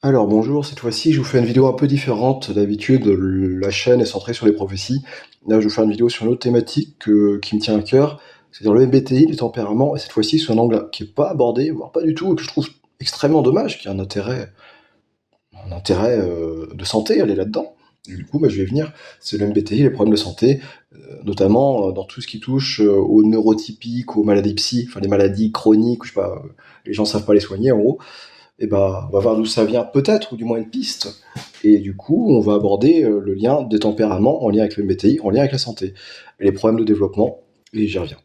Alors bonjour, cette fois-ci je vous fais une vidéo un peu différente. D'habitude, la chaîne est centrée sur les prophéties. Là, je vais vous faire une vidéo sur une autre thématique qui me tient à cœur, c'est-à-dire le MBTI, les tempéraments, et cette fois-ci sous un angle qui est pas abordé, voire pas du tout, et que je trouve extrêmement dommage, qui a un intérêt de santé, elle est là-dedans. Et du coup, je vais venir, c'est le MBTI, les problèmes de santé, notamment dans tout ce qui touche aux neurotypiques, aux maladies psy, enfin les maladies chroniques, je sais pas, les gens savent pas les soigner en gros. Et bah, on va voir d'où ça vient peut-être, ou du moins une piste. Et du coup, on va aborder le lien des tempéraments en lien avec le MBTI, en lien avec la santé, et les problèmes de développement, et j'y reviens.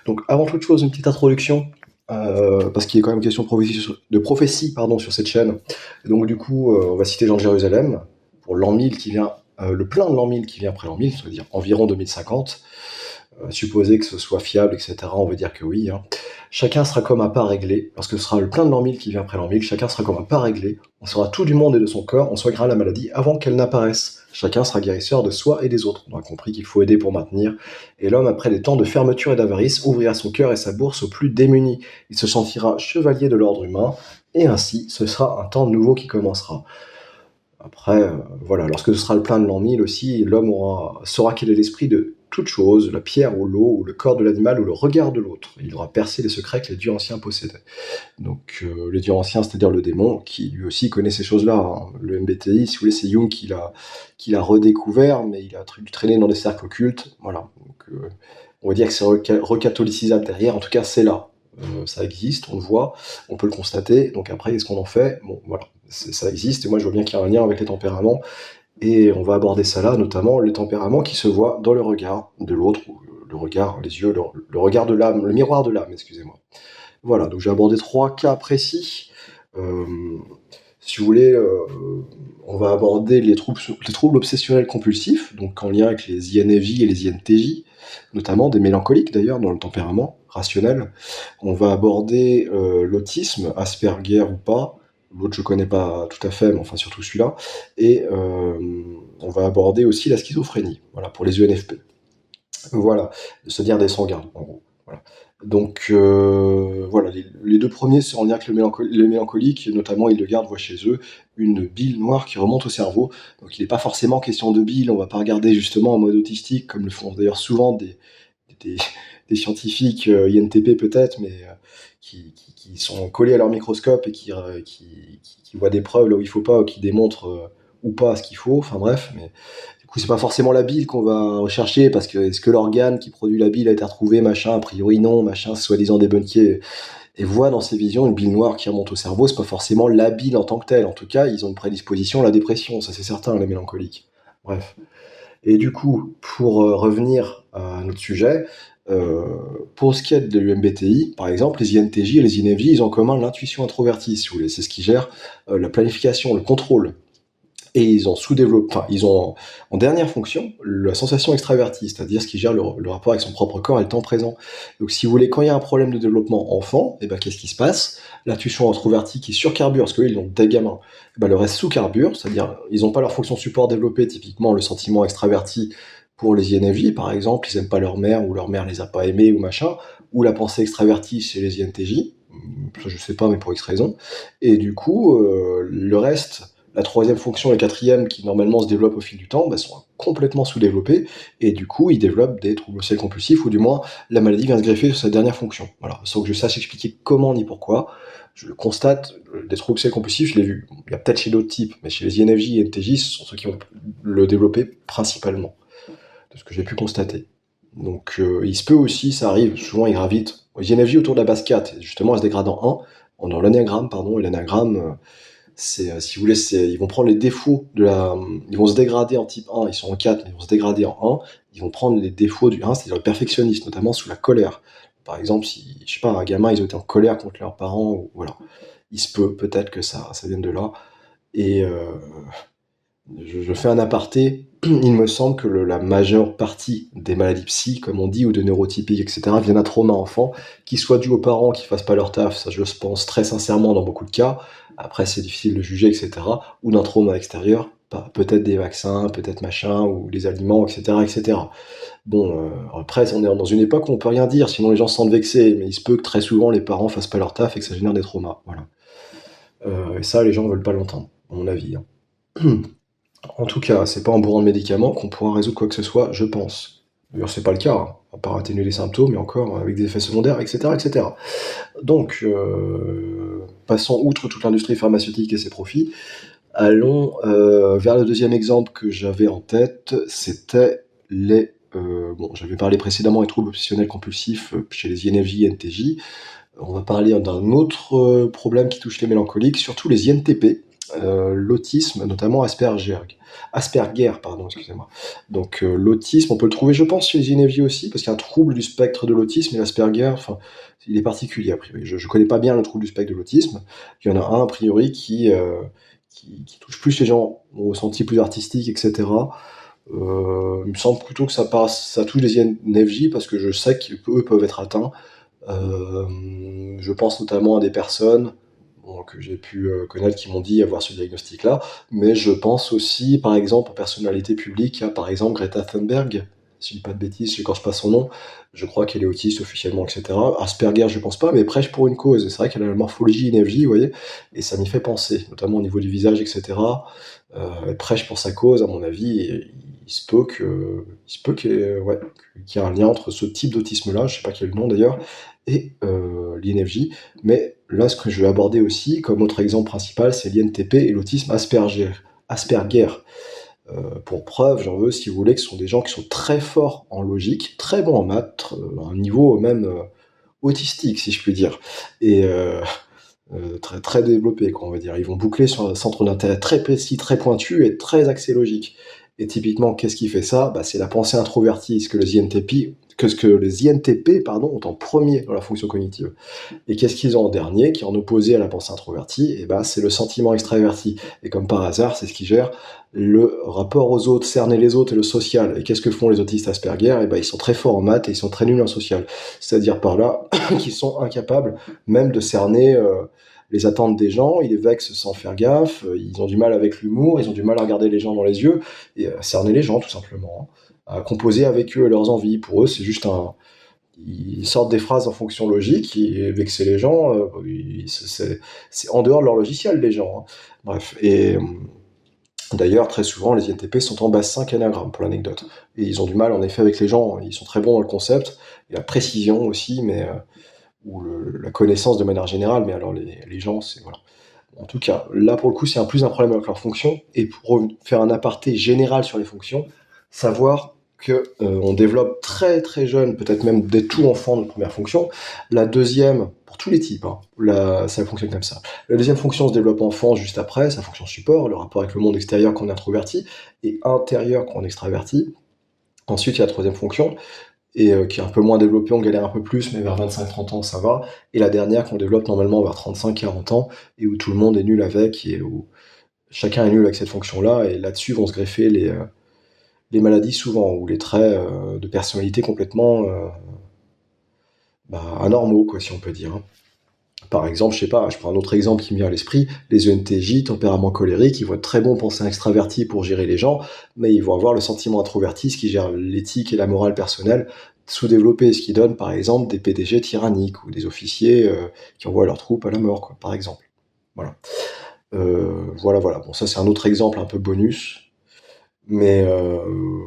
Donc, avant toute chose, une petite introduction, parce qu'il est quand même question de prophétie, pardon, sur cette chaîne. Et donc, du coup, on va citer Jean de Jérusalem, pour l'an 1000 qui vient, le plein de l'an 1000 qui vient après l'an 1000, c'est-à-dire environ 2050. Supposer que ce soit fiable, etc., on veut dire que oui, hein. Chacun sera comme un pas réglé, parce que ce sera le plein de l'an 1000 qui vient après l'an 1000, chacun sera comme un pas réglé, on saura tout du monde et de son corps, on soignera la maladie avant qu'elle n'apparaisse. Chacun sera guérisseur de soi et des autres. On a compris qu'il faut aider pour maintenir. Et l'homme, après des temps de fermeture et d'avarice, ouvrira son cœur et sa bourse aux plus démunis. Il se sentira chevalier de l'ordre humain, et ainsi, ce sera un temps nouveau qui commencera. Après, voilà, lorsque ce sera le plein de l'an 1000 aussi, l'homme saura quel est l'esprit de toute chose, la pierre ou l'eau, ou le corps de l'animal, ou le regard de l'autre. Il aura percé les secrets que les dieux anciens possédaient. Donc, les dieux anciens, c'est-à-dire le démon, qui lui aussi connaît ces choses-là, hein. Le MBTI, si vous voulez, c'est Jung qui l'a redécouvert, mais il a dû traîner dans des cercles occultes. Voilà. Donc, on va dire que c'est recatholicisable derrière. En tout cas, c'est là. Ça existe, on le voit, on peut le constater. Donc après, qu'est-ce qu'on en fait? Bon, voilà, ça existe, et moi je vois bien qu'il y a un lien avec les tempéraments, et on va aborder ça là, notamment les tempéraments qui se voient dans le regard de l'autre, ou le regard, les yeux, le regard de l'âme, le miroir de l'âme, excusez-moi. Voilà, donc j'ai abordé 3 cas précis. Si vous voulez, on va aborder les troubles obsessionnels compulsifs, donc en lien avec les INFJ et les INTJ, notamment des mélancoliques d'ailleurs, dans le tempérament rationnel. On va aborder l'autisme, Asperger ou pas. L'autre, je connais pas tout à fait, mais enfin surtout celui-là. Et on va aborder aussi la schizophrénie, voilà, pour les ENFP. Voilà, c'est-à-dire des sanguins, en gros. Voilà. Donc voilà, les deux premiers, c'est en lien avec les mélancoliques, notamment Hildegard voit chez eux une bile noire qui remonte au cerveau. Donc il n'est pas forcément question de bile, on va pas regarder justement en mode autistique, comme le font d'ailleurs souvent des, des scientifiques INTP peut-être, mais qui sont collés à leur microscope et qui voient des preuves là où il faut pas, ou qui démontrent ou pas ce qu'il faut, enfin bref, mais du coup, c'est pas forcément la bile qu'on va rechercher, parce que est-ce que l'organe qui produit la bile a été retrouvé, machin, a priori non, machin, c'est soi-disant débunké, et voit dans ces visions une bile noire qui remonte au cerveau, c'est pas forcément la bile en tant que telle. En tout cas, ils ont une prédisposition à la dépression, ça c'est certain, les mélancoliques. Bref. Et du coup, pour revenir à notre sujet, euh, pour ce qui est de l'UMBTI, par exemple, les INTJ et les INFJ, ils ont en commun l'intuition introvertie, si vous voulez. C'est ce qui gère la planification, le contrôle. Et ils ont sous-développé, enfin, ils ont en dernière fonction la sensation extravertie, c'est-à-dire ce qui gère le rapport avec son propre corps et le temps présent. Donc, si vous voulez, quand il y a un problème de développement enfant, et ben, qu'est-ce qui se passe? L'intuition introvertie qui surcarbure, parce qu'ils ont des gamins, et ben, le reste sous-carbure, c'est-à-dire ils n'ont pas leur fonction support développée, typiquement le sentiment extraverti pour les INFJ, par exemple, ils n'aiment pas leur mère, ou leur mère les a pas aimés, ou machin, ou la pensée extravertie chez les INTJ, ça je sais pas, mais pour X raison, et du coup, le reste, la troisième fonction et la quatrième, qui normalement se développent au fil du temps, sont complètement sous-développées, et du coup, ils développent des troubles obsessionnels compulsifs, ou du moins, la maladie vient se greffer sur cette dernière fonction. Voilà, sans que je sache expliquer comment ni pourquoi, je le constate, des troubles obsessionnels compulsifs, je l'ai vu. Il y a peut-être chez d'autres types, mais chez les INFJ et NTJ, ce sont ceux qui vont le développer principalement, de ce que j'ai pu constater. Donc, il se peut aussi, ça arrive, souvent ils gravitent, les INFJ autour de la base 4, justement, elle se dégrade dans l'anagramme, pardon, et l'anagramme, si vous voulez, ils vont prendre les défauts ils vont se dégrader en type 1, ils sont en 4, mais ils vont se dégrader en 1, ils vont prendre les défauts du 1, c'est-à-dire le perfectionniste, notamment sous la colère. Par exemple, si, je sais pas, un gamin, ils ont été en colère contre leurs parents, ou, voilà. Il se peut, peut-être que ça vienne de là. Et je fais un aparté, il me semble que la majeure partie des maladies psy, comme on dit, ou de neurotypiques, etc., viennent d'un trauma enfant, qui soit dû aux parents qui fassent pas leur taf, ça je le pense très sincèrement dans beaucoup de cas, après c'est difficile de juger, etc., ou d'un trauma extérieur, peut-être des vaccins, peut-être machin, ou les aliments, etc., etc. Bon, après, on est dans une époque où on peut rien dire, sinon les gens se sentent vexés, mais il se peut que très souvent les parents fassent pas leur taf et que ça génère des traumas, voilà. Et ça, les gens veulent pas l'entendre. à mon avis, hein. En tout cas, c'est pas en bourrant de médicaments qu'on pourra résoudre quoi que ce soit, je pense. D'ailleurs, c'est pas le cas, hein, à part atténuer les symptômes, et encore avec des effets secondaires, etc., etc. Donc, passons outre toute l'industrie pharmaceutique et ses profits, allons vers le deuxième exemple que j'avais en tête, c'était bon, j'avais parlé précédemment des troubles obsessionnels compulsifs chez les INFJ, NTJ. On va parler d'un autre problème qui touche les mélancoliques, surtout les INTP, l'autisme, notamment Asperger, pardon, excusez-moi. Donc l'autisme, on peut le trouver, je pense, chez les INFJ aussi, parce qu'il y a un trouble du spectre de l'autisme, et l'Asperger, enfin, il est particulier, a priori. Je connais pas bien le trouble du spectre de l'autisme. Il y en a un, a priori, qui touche plus les gens au ressenti plus artistique, etc. Il me semble plutôt que ça touche les INFJ, parce que je sais qu'eux peuvent être atteints. Je pense notamment à des personnes bon, que j'ai pu connaître qui m'ont dit avoir ce diagnostic-là, mais je pense aussi, par exemple, aux personnalités publiques, à par exemple Greta Thunberg, si je dis pas de bêtises, je n'écorche pas son nom, je crois qu'elle est autiste officiellement, etc. Asperger, je pense pas, mais prêche pour une cause. Et c'est vrai qu'elle a la morphologie INFJ, vous voyez, et ça m'y fait penser, notamment au niveau du visage, etc. Elle prêche pour sa cause, à mon avis, et ouais, qu'il y ait un lien entre ce type d'autisme-là, je sais pas quel est le nom d'ailleurs, et l'INFJ. Mais là, ce que je vais aborder aussi, comme autre exemple principal, c'est l'INTP et l'autisme Asperger. Asperger. Pour preuve, j'en veux, si vous voulez, que ce sont des gens qui sont très forts en logique, très bons en maths, à un niveau même autistique, si je puis dire, et très, très développé, quoi, on va dire. Ils vont boucler sur un centre d'intérêt très précis, très pointu et très axé logique. Et typiquement, qu'est-ce qui fait ça? Bah, c'est la pensée introvertie, ce que les INTP pardon, ont en premier dans la fonction cognitive. Et qu'est-ce qu'ils ont en dernier, qui est en opposé à la pensée introvertie? Et ben, c'est le sentiment extraverti. Et comme par hasard, c'est ce qui gère le rapport aux autres, cerner les autres et le social. Et qu'est-ce que font les autistes Asperger? Et ben, ils sont très forts en maths et ils sont très nuls en social. C'est-à-dire par là qu'ils sont incapables même de cerner les attentes des gens, ils les vexent sans faire gaffe, ils ont du mal avec l'humour, ils ont du mal à regarder les gens dans les yeux et à cerner les gens tout simplement, hein, à composer avec eux et leurs envies. Pour eux, c'est juste ils sortent des phrases en fonction logique, ils vexent les gens, c'est en dehors de leur logiciel, les gens, hein. Bref, et d'ailleurs, très souvent, les INTP sont en base 5 anagramme, pour l'anecdote. Et ils ont du mal, en effet, avec les gens, ils sont très bons dans le concept, et la précision aussi, mais ou la connaissance de manière générale, mais alors les gens, c'est voilà. En tout cas, là pour le coup, c'est plus un problème avec leurs fonctions. Et pour faire un aparté général sur les fonctions, savoir que on développe très très jeune, peut-être même dès tout enfant, notre première fonction. La deuxième, pour tous les types, hein, ça fonctionne comme ça. La deuxième fonction se développe enfant juste après, sa fonction support, le rapport avec le monde extérieur qu'on est introverti, et intérieur qu'on est extraverti. Ensuite, il y a la troisième fonction, et qui est un peu moins développée, on galère un peu plus, mais vers 25-30 ans, ça va. Et la dernière qu'on développe normalement vers 35-40 ans, et où tout le monde est nul avec, et où chacun est nul avec cette fonction-là, et là-dessus vont se greffer les maladies souvent, ou les traits de personnalité complètement anormaux, quoi, si on peut dire, hein. Par exemple, je sais pas, je prends un autre exemple qui me vient à l'esprit, les ENTJ, tempérament colérique, ils vont être très bons penseurs extravertis pour gérer les gens, mais ils vont avoir le sentiment introverti, ce qui gère l'éthique et la morale personnelle, sous-développé, ce qui donne par exemple des PDG tyranniques ou des officiers qui envoient leurs troupes à la mort, quoi, par exemple. Voilà. Voilà. Bon, ça c'est un autre exemple un peu bonus, mais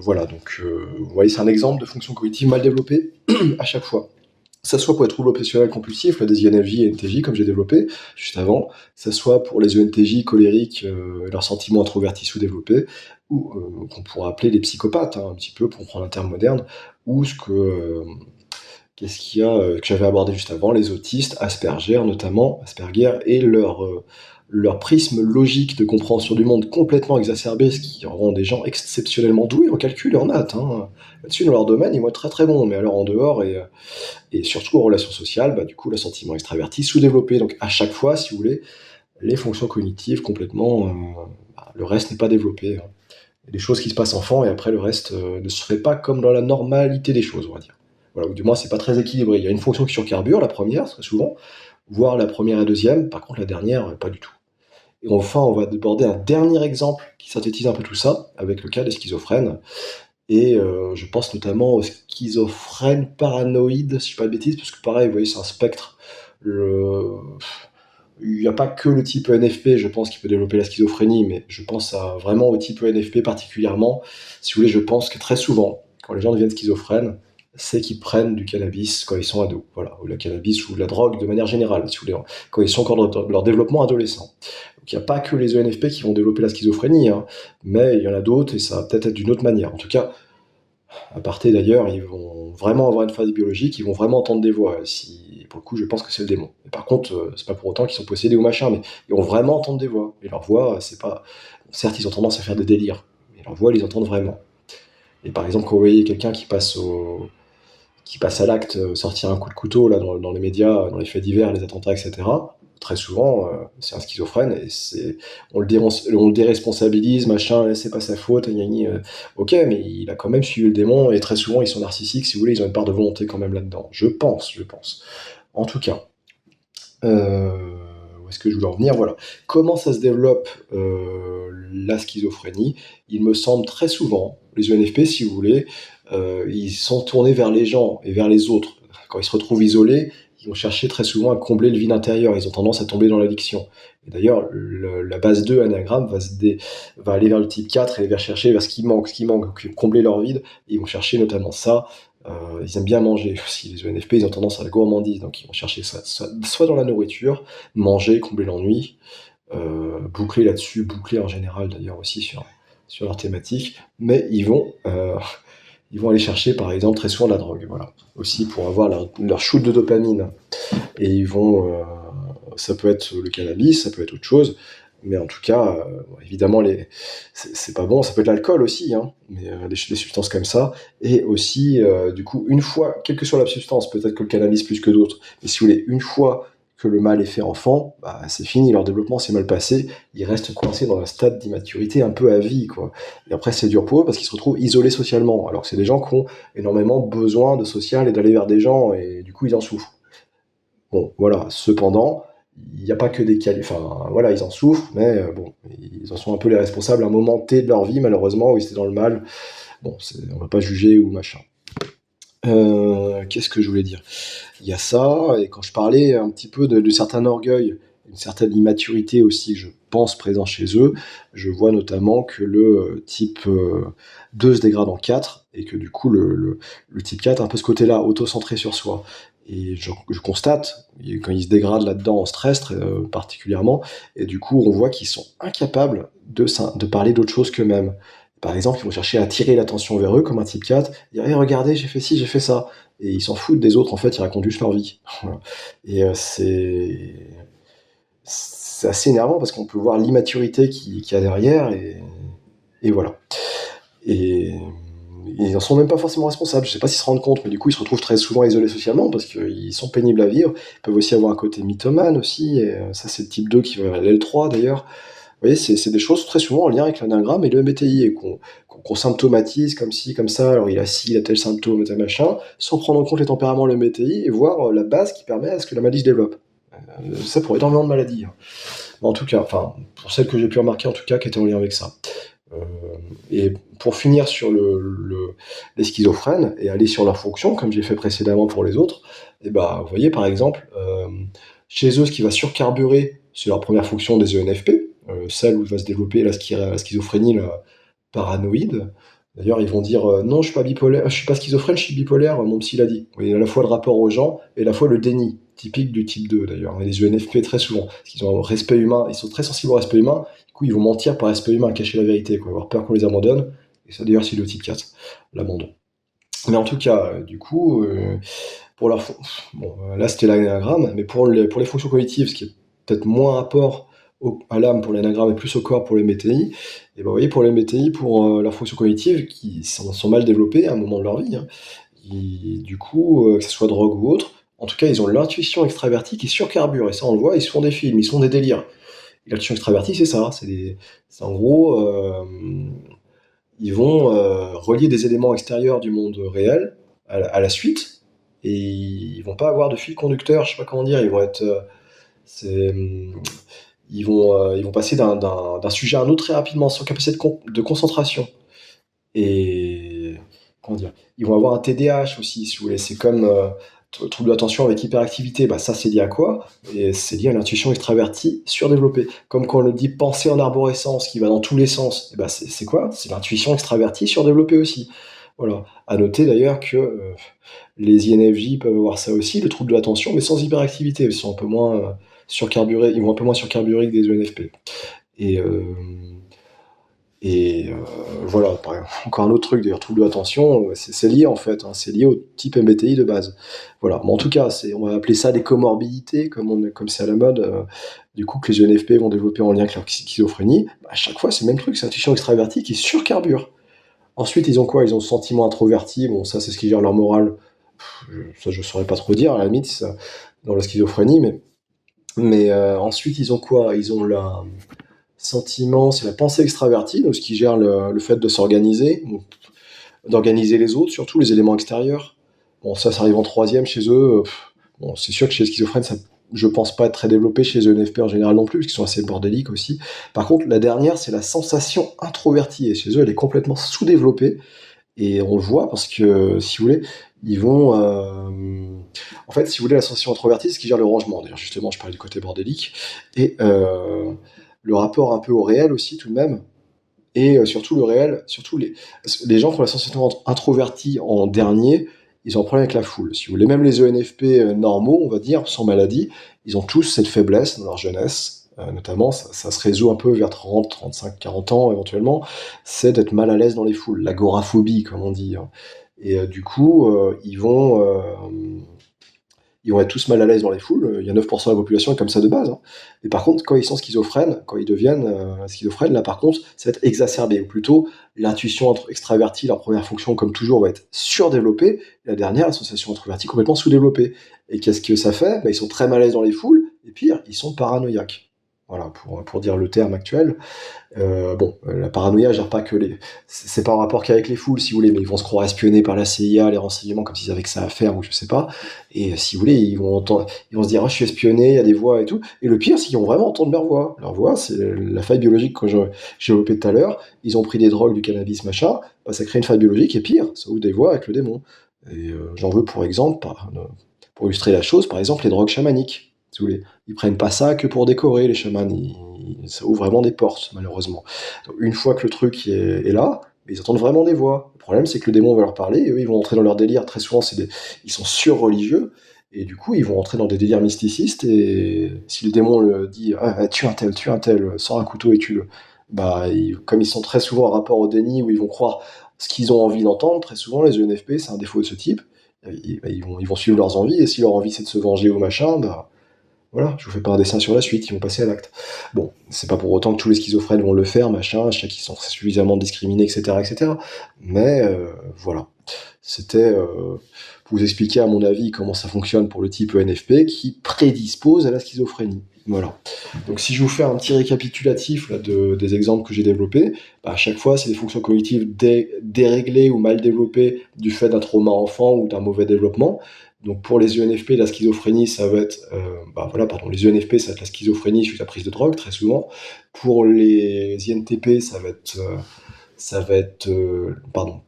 voilà, donc vous voyez, c'est un exemple de fonction cognitive mal développée à chaque fois. Ça soit pour les troubles obsessionnels compulsifs, des INFJ et NTJ, comme j'ai développé juste avant, ça soit pour les ENTJ colériques, leurs sentiments introvertis sous-développés, ou qu'on pourrait appeler les psychopathes, hein, un petit peu, pour prendre un terme moderne, ou qu'est-ce qu'il y a que j'avais abordé juste avant, les autistes, Asperger notamment, Asperger, et leur prisme logique de compréhension du monde complètement exacerbé, ce qui rend des gens exceptionnellement doués en calcul et en maths, hein. Là-dessus, dans leur domaine, ils vont être très très bons, mais alors en dehors, et surtout en relations sociales, du coup, le sentiment extraverti sous-développé. Donc à chaque fois, si vous voulez, les fonctions cognitives complètement, le reste n'est pas développé, hein. Il y a des choses qui se passent enfant et après le reste ne se fait pas comme dans la normalité des choses, on va dire. Voilà, ou du moins c'est pas très équilibré. Il y a une fonction qui surcarbure, la première, très souvent, voire la première et la deuxième, par contre la dernière, pas du tout. Et enfin, on va aborder un dernier exemple qui synthétise un peu tout ça, avec le cas des schizophrènes. Et je pense notamment aux schizophrènes paranoïdes, si je dis pas de bêtises, parce que pareil, vous voyez, c'est un spectre. Le... Il n'y a pas que le type ENFP, je pense, qui peut développer la schizophrénie, mais je pense vraiment au type ENFP particulièrement. Si vous voulez, je pense que très souvent, quand les gens deviennent schizophrènes, c'est qu'ils prennent du cannabis quand ils sont ados, voilà, ou la cannabis ou la drogue de manière générale, si vous voulez, quand ils sont encore dans leur développement adolescent. Donc il n'y a pas que les ENFP qui vont développer la schizophrénie, hein, mais il y en a d'autres et ça va peut-être être d'une autre manière. En tout cas, à parté d'ailleurs, ils vont vraiment avoir une phase biologique, ils vont vraiment entendre des voix. Si, pour le coup, je pense que c'est le démon. Et par contre, c'est pas pour autant qu'ils sont possédés ou machin, mais ils vont vraiment entendre des voix. Et leur voix, c'est pas. Certes, ils ont tendance à faire des délires, mais leur voix, ils les entendent vraiment. Et par exemple, quand vous voyez quelqu'un qui passe à l'acte, sortir un coup de couteau là, dans les médias, dans les faits divers, les attentats, etc., très souvent, c'est un schizophrène et on le déresponsabilise, machin, c'est pas sa faute, gna gna, ok, mais il a quand même suivi le démon et très souvent ils sont narcissiques, si vous voulez, ils ont une part de volonté quand même là-dedans. Je pense, je pense. En tout cas, euh, où est-ce que je voulais en venir? Voilà. Comment ça se développe la schizophrénie? Il me semble très souvent, les ENFP, si vous voulez, ils sont tournés vers les gens et vers les autres. Quand ils se retrouvent isolés, ils vont chercher très souvent à combler le vide intérieur. Ils ont tendance à tomber dans l'addiction. Et d'ailleurs, la base 2 anagramme va aller vers le type 4 et va chercher vers ce qui manque, combler leur vide. Et ils vont chercher notamment ça. Ils aiment bien manger aussi. Les ENFP, ils ont tendance à la gourmandise. Donc ils vont chercher ça, soit dans la nourriture, manger, combler l'ennui, boucler là-dessus, boucler en général d'ailleurs aussi sur leur thématique. Mais ils vont aller chercher, par exemple, très souvent la drogue, voilà. Aussi pour avoir leur shoot de dopamine. Et ça peut être le cannabis, ça peut être autre chose, mais en tout cas, évidemment, c'est pas bon. Ça peut être l'alcool aussi, hein, mais des substances comme ça. Et aussi, du coup, une fois, quelle que soit la substance, peut-être que le cannabis plus que d'autres, mais si vous voulez, une fois que le mal est fait enfant, bah, c'est fini, leur développement s'est mal passé, ils restent coincés dans un stade d'immaturité un peu à vie, quoi. Et après, c'est dur pour eux parce qu'ils se retrouvent isolés socialement, alors que c'est des gens qui ont énormément besoin de social et d'aller vers des gens, et du coup, ils en souffrent. Bon, voilà. Cependant, il n'y a pas que des qualifs. Enfin, voilà, ils en souffrent, mais bon, ils en sont un peu les responsables à un moment T de leur vie, malheureusement, où ils étaient dans le mal. Bon, on va pas juger ou machin. Qu'est-ce que je voulais dire? Il y a ça, et quand je parlais un petit peu de certain orgueil, une certaine immaturité aussi, je pense, présent chez eux, je vois notamment que le type 2 se dégrade en 4, et que du coup, le type 4 a un peu ce côté-là, auto-centré sur soi. Et je constate, quand ils se dégradent là-dedans en stress particulièrement, et du coup, on voit qu'ils sont incapables de parler d'autre chose qu'eux-mêmes. Par exemple, ils vont chercher à attirer l'attention vers eux, comme un type 4, dire hey, regardez, j'ai fait ci, j'ai fait ça. Et ils s'en foutent des autres, en fait, ils racontent juste leur vie. Voilà. Et c'est assez énervant parce qu'on peut voir l'immaturité qu'il y a derrière, et voilà. Et ils n'en sont même pas forcément responsables. Je sais pas s'ils se rendent compte, mais du coup, ils se retrouvent très souvent isolés socialement parce qu'ils sont pénibles à vivre. Ils peuvent aussi avoir un côté mythomane aussi, et ça, c'est le type 2 qui va vers l'L3 d'ailleurs. Vous voyez, c'est des choses très souvent en lien avec l'anagramme et le MBTI, et qu'on symptomatise comme ci, comme ça, alors il a ci, il a tel symptôme, tel machin, sans prendre en compte les tempéraments de l'MBTI et voir la base qui permet à ce que la maladie se développe. Ça pour énormément de maladies, hein. En tout cas, enfin, pour celles que j'ai pu remarquer en tout cas, qui étaient en lien avec ça. Euh, et pour finir sur les schizophrènes et aller sur leur fonction, comme j'ai fait précédemment pour les autres, et bah, vous voyez par exemple, chez eux, ce qui va surcarburer, c'est leur première fonction des ENFP, celle où va se développer la schizophrénie la paranoïde. D'ailleurs, ils vont dire non, je suis pas bipolaire, je suis pas schizophrène, je suis bipolaire, mon psy l'a dit. Vous voyez, à la fois le rapport aux gens et à la fois le déni, typique du type 2 d'ailleurs. Et les ENFP très souvent, parce qu'ils ont un respect humain, ils sont très sensibles au respect humain, du coup ils vont mentir par respect humain, cacher la vérité, quoi, avoir peur qu'on les abandonne. Et ça d'ailleurs c'est le type 4, l'abandon. Mais en tout cas, du coup, pour la bon, là c'était l'anagramme, mais pour les fonctions cognitives, ce qui est peut-être moins rapport à l'âme pour l'anagramme et plus au corps pour les MBTI, et ben vous voyez pour les MBTI, pour leurs fonctions cognitives qui sont mal développées à un moment de leur vie, hein, du coup, que ce soit drogue ou autre, en tout cas ils ont l'intuition extravertie qui surcarbure, et ça on le voit, ils se font des films, ils se font des délires. Et l'intuition extravertie c'est ça, c'est en gros, ils vont relier des éléments extérieurs du monde réel à la suite, et ils vont pas avoir de fil conducteur, je sais pas comment dire, ils vont être, c'est, ils vont passer d'un sujet à un autre très rapidement, sans capacité de concentration. Et comment dire, ils vont avoir un TDAH aussi, si vous voulez. C'est comme Trouble de l'attention avec hyperactivité, bah, ça c'est lié à quoi? Et c'est lié à l'intuition extravertie surdéveloppée. Comme quand on le dit penser en arborescence, qui va dans tous les sens, et bah, c'est quoi? C'est l'intuition extravertie surdéveloppée aussi. Voilà. À noter d'ailleurs que, les INFJ peuvent avoir ça aussi, le trouble de l'attention, mais sans hyperactivité. Ils sont un peu moins, surcarburés, ils vont un peu moins surcarburés que des ENFP. Et, voilà, par exemple, encore un autre truc d'ailleurs, trouble de l'attention, c'est lié en fait, hein, c'est lié au type MBTI de base. Voilà, mais en tout cas, on va appeler ça des comorbidités, comme c'est à la mode, du coup, que les ENFP vont développer en lien avec leur schizophrénie. Bah, à chaque fois, c'est le même truc, c'est l'intuition extravertie qui surcarbure. Ensuite, ils ont quoi? Ils ont le sentiment introverti, bon, ça, c'est ce qui gère leur morale. Ça, je saurais pas trop dire, à la limite, ça, dans la schizophrénie, mais ensuite, ils ont quoi? Ils ont la sentiment, c'est la pensée extravertie, donc ce qui gère le fait de s'organiser, d'organiser les autres, surtout les éléments extérieurs. Bon, ça arrive en troisième chez eux. Bon, c'est sûr que chez les schizophrènes, ça, je pense pas être très développé chez les ENFP en général non plus, parce qu'ils sont assez bordéliques aussi. Par contre, la dernière, c'est la sensation introvertie, et chez eux, elle est complètement sous-développée, et on le voit parce que, si vous voulez, ils vont... en fait, si vous voulez, la sensation introvertie, c'est ce qui gère le rangement. D'ailleurs, justement, je parlais du côté bordélique. Et le rapport un peu au réel aussi, tout de même. Et surtout le réel, surtout les gens qui ont la sensation introvertie en dernier, ils ont un problème avec la foule. Si vous voulez, même les ENFP normaux, on va dire, sans maladie, ils ont tous cette faiblesse dans leur jeunesse, notamment, ça se résout un peu vers 30, 35, 40 ans éventuellement, c'est d'être mal à l'aise dans les foules, l'agoraphobie, comme on dit, hein. Et du coup, ils vont être tous mal à l'aise dans les foules. Il y a 9% de la population est comme ça de base, hein. Et par contre, quand ils sont schizophrènes, quand ils deviennent schizophrènes, là par contre, ça va être exacerbé. Ou plutôt, l'intuition extravertie, leur première fonction, comme toujours, va être surdéveloppée. La dernière, l'association introvertie, complètement sous-développée. Et qu'est-ce que ça fait? Bah, ils sont très mal à l'aise dans les foules. Et pire, ils sont paranoïaques. Voilà, pour dire le terme actuel. La paranoïa gère pas que c'est pas en rapport qu'avec les foules, si vous voulez, mais ils vont se croire espionnés par la CIA, les renseignements, comme s'ils avaient que ça à faire, ou je sais pas. Et si vous voulez, ils vont se dire, ah, je suis espionné, il y a des voix et tout. Et le pire, c'est qu'ils vont vraiment entendre leur voix. Leur voix, c'est la faille biologique que j'ai développée tout à l'heure. Ils ont pris des drogues, du cannabis, machin. Bah, ça crée une faille biologique, et pire, ça ouvre des voix avec le démon. Et j'en veux pour exemple, pour illustrer la chose, par exemple, les drogues chamaniques. Si vous voulez, ils prennent pas ça que pour décorer, les chamans. Ça ouvre vraiment des portes, malheureusement. Donc, une fois que le truc est là, ils entendent vraiment des voix. Le problème, c'est que le démon va leur parler, et eux, ils vont entrer dans leur délire. Très souvent, ils sont sur-religieux, et du coup, ils vont entrer dans des délires mysticistes, et si le démon le dit ah, tue un tel, sors un couteau et tue-le, bah, comme ils sont très souvent en rapport au déni, où ils vont croire ce qu'ils ont envie d'entendre, très souvent, les ENFP, c'est un défaut de ce type, ils vont suivre leurs envies, et si leur envie c'est de se venger ou machin, bah, voilà, je vous fais pas un dessin sur la suite, ils vont passer à l'acte. Bon, c'est pas pour autant que tous les schizophrènes vont le faire, machin, je sais qu'ils sont suffisamment discriminés, etc., etc. Mais voilà, c'était pour vous expliquer, à mon avis, comment ça fonctionne pour le type ENFP qui prédispose à la schizophrénie. Voilà. Donc si je vous fais un petit récapitulatif là, des exemples que j'ai développés, bah, à chaque fois, c'est des fonctions cognitives déréglées ou mal développées du fait d'un trauma enfant ou d'un mauvais développement. Donc pour les ENFP, la schizophrénie, ça va être, les ENFP, ça va être la schizophrénie suite à prise de drogue, très souvent. Pour les INTP,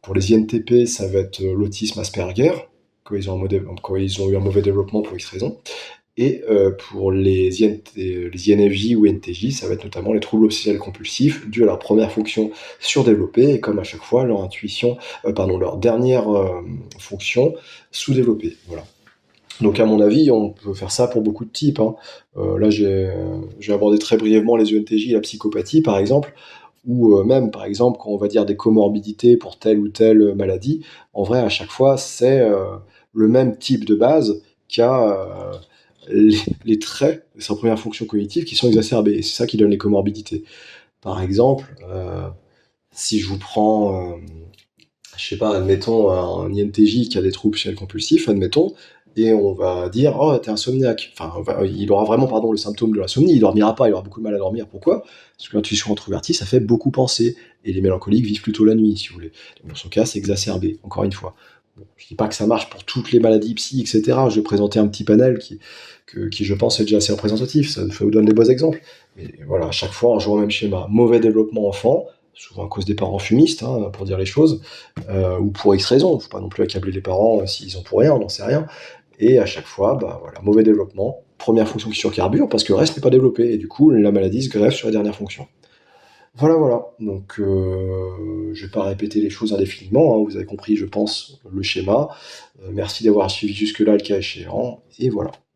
pour les INTP, ça va être l'autisme Asperger, quand ils ont eu un mauvais développement pour X raisons. Et pour les INFJ ou NTJ, ça va être notamment les troubles obsessionnels compulsifs dus à leur première fonction surdéveloppée, et comme à chaque fois, leur dernière fonction sous-développée. Voilà. Donc à mon avis, on peut faire ça pour beaucoup de types, hein. Là, j'ai abordé très brièvement les ENTJ et la psychopathie, par exemple, ou même, par exemple, quand on va dire des comorbidités pour telle ou telle maladie, en vrai, à chaque fois, c'est le même type de base qui a les traits de sa première fonction cognitive qui sont exacerbés, et c'est ça qui donne les comorbidités. Par exemple, si je vous prends, je sais pas, admettons un INTJ qui a des troubles obsessionnels compulsifs, admettons, et on va dire, oh, t'es insomniaque. Enfin, il aura vraiment, le symptôme de l'insomnie, il dormira pas, il aura beaucoup de mal à dormir. Pourquoi? Parce que l'intuition introvertie, ça fait beaucoup penser, et les mélancoliques vivent plutôt la nuit, si vous voulez. Donc, dans son cas, c'est exacerbé, encore une fois. Bon, je dis pas que ça marche pour toutes les maladies psy, etc. Je vais présenter un petit panel qui je pense est déjà assez représentatif, ça vous donne des beaux exemples. Mais voilà, à chaque fois, on joue au même schéma. Mauvais développement enfant, souvent à cause des parents fumistes, hein, pour dire les choses, ou pour X raisons. Faut pas non plus accabler les parents s'ils ont pour rien, on n'en sait rien. et à chaque fois, bah, voilà, mauvais développement, première fonction qui surcarbure parce que le reste n'est pas développé et du coup, la maladie se greffe sur la dernière fonction. Voilà, voilà, donc je vais pas répéter les choses indéfiniment, hein, vous avez compris, je pense, le schéma. Merci d'avoir suivi jusque là le cas échéant et voilà.